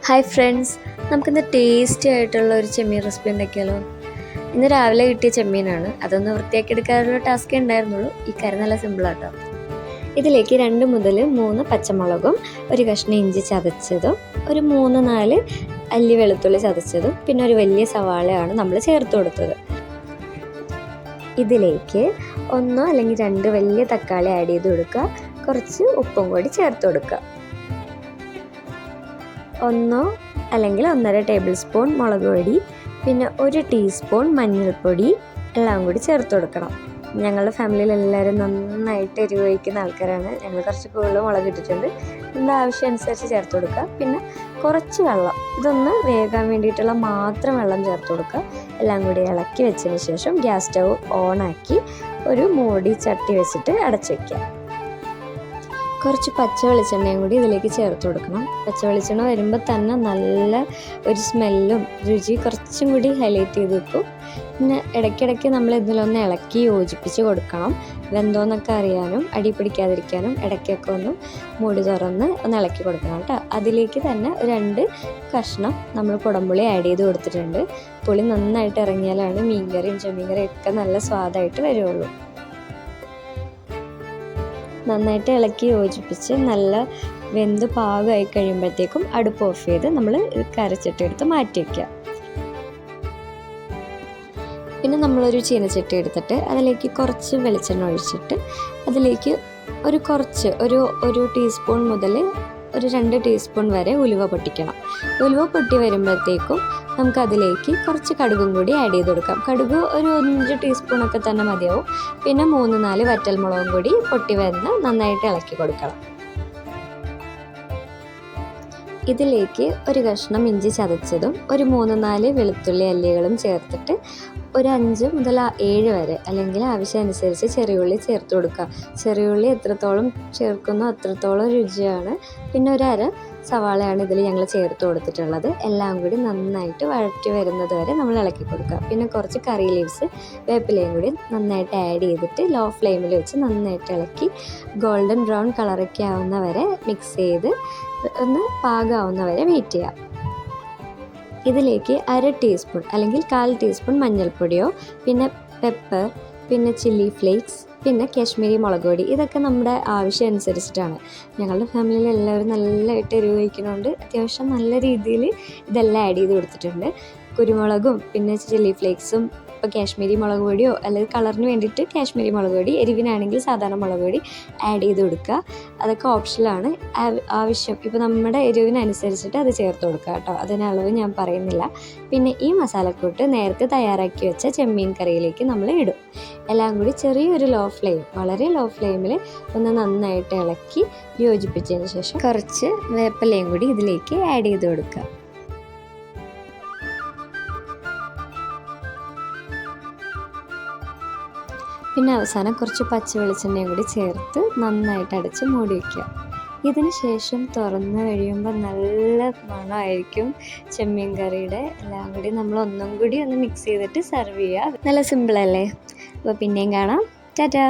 Hi friends, നമുക്കിന്ന് tasty ആയിട്ടുള്ള ഒരു ചെമ്മീൻ റെസിപ്പി ഉണ്ടാക്കിയാലോ. ഇന്ന് രാവിലെ കിട്ടിയ ചെമ്മീനാണ്. അതൊന്ന് വൃത്തിയാക്കി എടുക്കാനുള്ള ടാസ്കേ ഉണ്ടായിരുന്നുള്ളൂ. ഈ കറി നല്ല സിമ്പിളാട്ടോ. ഇതിലേക്ക് 2 മുതൽ 3 പച്ചമുളകും, ഒരു കഷ്ണം ഇഞ്ചി ചതച്ചതും, ഒരു 3-4 അല്ലി വെളുത്തുള്ളി ചതച്ചതും, പിന്നെ ഒരു വലിയ സവാളയാണ് നമ്മൾ ചേർത്ത് കൊടുത്തത്. ഇതിലേക്ക് 1 അല്ലെങ്കിൽ 2 വലിയ തക്കാളി ആഡ് ചെയ്ത് കൊടുക്കുക. കുറച്ച് ഉപ്പും കൂടി ചേർത്ത് കൊടുക്കുക. 1 അല്ലെങ്കിൽ 1.5 ടേബിൾ സ്പൂൺ മുളക് പൊടി, പിന്നെ 1 ടീസ്പൂൺ മഞ്ഞൾപ്പൊടി എല്ലാം കൂടി ചേർത്ത് കൊടുക്കണം. ഞങ്ങളുടെ ഫാമിലിയിൽ എല്ലാവരും നന്നായിട്ട് എരിവ് കഴിക്കുന്ന ആൾക്കാരാണ്. ഞങ്ങൾ കുറച്ച് കൂടുതൽ മുളക് ഇട്ടിട്ടുണ്ട്. നമ്മുടെ ആവശ്യം അനുസരിച്ച് ചേർത്ത് കൊടുക്കുക. പിന്നെ കുറച്ച് വെള്ളം, ഇതൊന്ന് വേകാൻ വേണ്ടിയിട്ടുള്ള മാത്രം വെള്ളം ചേർത്ത് കൊടുക്കുക. എല്ലാം കൂടി ഇളക്കി വെച്ചതിന് ശേഷം ഗ്യാസ് സ്റ്റൗ ഓണാക്കി ഒരു മൂടി ചട്ടി വെച്ചിട്ട് അടച്ചു വയ്ക്കുക. കുറച്ച് പച്ച വെളിച്ചെണ്ണയും കൂടി ഇതിലേക്ക് ചേർത്ത് കൊടുക്കണം. പച്ച വെളിച്ചെണ്ണ വരുമ്പോൾ തന്നെ നല്ല ഒരു സ്മെല്ലും രുചി കുറച്ചും കൂടി ഹൈലൈറ്റ് ചെയ്ത് വെക്കും. പിന്നെ ഇടയ്ക്കിടയ്ക്ക് നമ്മൾ ഇതിലൊന്ന് ഇളക്കി യോജിപ്പിച്ച് കൊടുക്കണം. വെന്തോന്നൊക്കെ അറിയാനും അടി പിടിക്കാതിരിക്കാനും ഇടയ്ക്കൊക്കെ ഒന്ന് മൂടി തുറന്ന് ഒന്ന് ഇളക്കി കൊടുക്കണം കേട്ടോ. അതിലേക്ക് തന്നെ 2 കഷ്ണം നമ്മൾ കുടംപുളി ആഡ് ചെയ്ത് കൊടുത്തിട്ടുണ്ട്. പുളി നന്നായിട്ട് ഇറങ്ങിയാലാണ് മീൻകറിയും ചെമ്മീൻ കറിയും ഒക്കെ നല്ല സ്വാദായിട്ട് വരുള്ളൂ. നന്നായിട്ട് ഇളക്കി യോജിപ്പിച്ച് നല്ല വെന്ത് പാകമായി കഴിയുമ്പോഴത്തേക്കും അടുപ്പ് ഓഫ് ചെയ്ത് നമ്മൾ കറിച്ചട്ടി എടുത്ത് മാറ്റി വയ്ക്കുക. പിന്നെ നമ്മളൊരു ചീനച്ചട്ടി എടുത്തിട്ട് അതിലേക്ക് കുറച്ച് വെളിച്ചെണ്ണ ഒഴിച്ചിട്ട് അതിലേക്ക് ഒരു ടീസ്പൂൺ മുതൽ ഒരു 2 ടീസ്പൂൺ വരെ ഉലുവ പൊട്ടിക്കണം. ഉലുവ പൊട്ടി വരുമ്പോഴത്തേക്കും നമുക്കതിലേക്ക് കുറച്ച് കടുകും കൂടി ആഡ് ചെയ്ത് കൊടുക്കാം. കടുക് ഒരു 5 ടീസ്പൂണൊക്കെ തന്നെ മതിയാവും. പിന്നെ 3-4 വറ്റൽമുളകും കൂടി പൊട്ടി വരുന്ന നന്നായിട്ട് ഇളക്കി കൊടുക്കണം. ഇതിലേക്ക് ഒരു കഷ്ണം ഇഞ്ചി ചതച്ചതും ഒരു 3-4 വെളുത്തുള്ളി അല്ലികളും ചേർത്തിട്ട് ഒരു 5 മുതൽ 7 വരെ അല്ലെങ്കിൽ ആവശ്യമനുസരിച്ച് ചെറിയുള്ളി ചേർത്ത് കൊടുക്കുക. ചെറിയുള്ളി എത്രത്തോളം ചേർക്കുന്നോ അത്രത്തോളം രുചിയാണ്. പിന്നെ ഒരു 1/2 സവാളയാണ് ഇതിൽ ഞങ്ങൾ ചേർത്ത് കൊടുത്തിട്ടുള്ളത്. എല്ലാം കൂടി നന്നായിട്ട് വഴറ്റി വരുന്നത് വരെ നമ്മൾ ഇളക്കി കൊടുക്കുക. പിന്നെ കുറച്ച് കറി ലീവ്സ്, വേപ്പിലയും കൂടി നന്നായിട്ട് ആഡ് ചെയ്തിട്ട് ലോ ഫ്ലെയിമിൽ വെച്ച് നന്നായിട്ട് ഇളക്കി ഗോൾഡൻ ബ്രൗൺ കളറൊക്കെ ആവുന്ന വരെ മിക്സ് ചെയ്ത് ഒന്ന് പാകമാവുന്ന വരെ വെയിറ്റ് ചെയ്യാം. ഇതിലേക്ക് 1/2 ടീസ്പൂൺ അല്ലെങ്കിൽ 1/4 ടീസ്പൂൺ മഞ്ഞൾപ്പൊടിയോ, പിന്നെ പെപ്പർ, പിന്നെ ചില്ലി ഫ്ലേക്സ്, പിന്നെ കാശ്മീരി മുളക് പൊടി, ഇതൊക്കെ നമ്മുടെ ആവശ്യം അനുസരിച്ചിട്ടാണ്. ഞങ്ങളുടെ ഫാമിലിയിൽ എല്ലാവരും നല്ലതായിട്ട് എരിവ് കഴിക്കുന്നതുകൊണ്ട് അത്യാവശ്യം നല്ല രീതിയിൽ ഇതെല്ലാം ആഡ് ചെയ്ത് കൊടുത്തിട്ടുണ്ട്. കുരുമുളകും പിന്നെ ചില്ലി ഫ്ലേക്സും, ഇപ്പോൾ കാശ്മീരി മുളക് പൊടിയോ അല്ലെങ്കിൽ കളറിന് വേണ്ടിയിട്ട് കാശ്മീരി മുളക് പൊടി, എരിവിനാണെങ്കിൽ സാധാരണ മുളക് പൊടി ആഡ് ചെയ്ത് കൊടുക്കുക. അതൊക്കെ ഓപ്ഷനിലാണ്. ആവശ്യം ഇപ്പോൾ നമ്മുടെ എരിവിനനുസരിച്ചിട്ട് അത് ചേർത്ത് കൊടുക്കുക കേട്ടോ. അതിനളവ് ഞാൻ പറയുന്നില്ല. പിന്നെ ഈ മസാലക്കൂട്ട് നേരത്തെ തയ്യാറാക്കി വെച്ച ചെമ്മീൻ കറിയിലേക്ക് നമ്മൾ ഇടും. എല്ലാം കൂടി ചെറിയൊരു വളരെ ലോ ഫ്ലെയിമിൽ ഒന്ന് നന്നായിട്ട് ഇളക്കി യോജിപ്പിച്ചതിന് ശേഷം കുറച്ച് വേപ്പിലയും കൂടി ഇതിലേക്ക് ആഡ് ചെയ്ത് കൊടുക്കുക. പിന്നെ അവസാനം കുറച്ച് പച്ച വെളിച്ചെണ്ണയും കൂടി ചേർത്ത് നന്നായിട്ട് അടച്ച് മൂടി വയ്ക്കുക. ഇതിന് ശേഷം തുറന്ന് കഴിയുമ്പോൾ നല്ല മണമായിരിക്കും ചെമ്മീൻ കറിയുടെ. എല്ലാം കൂടി നമ്മൾ ഒന്നും കൂടി ഒന്ന് മിക്സ് ചെയ്തിട്ട് സെർവ് ചെയ്യുക. നല്ല സിമ്പിളല്ലേ? അപ്പോൾ പിന്നെയും കാണാം. ടാറ്റാ.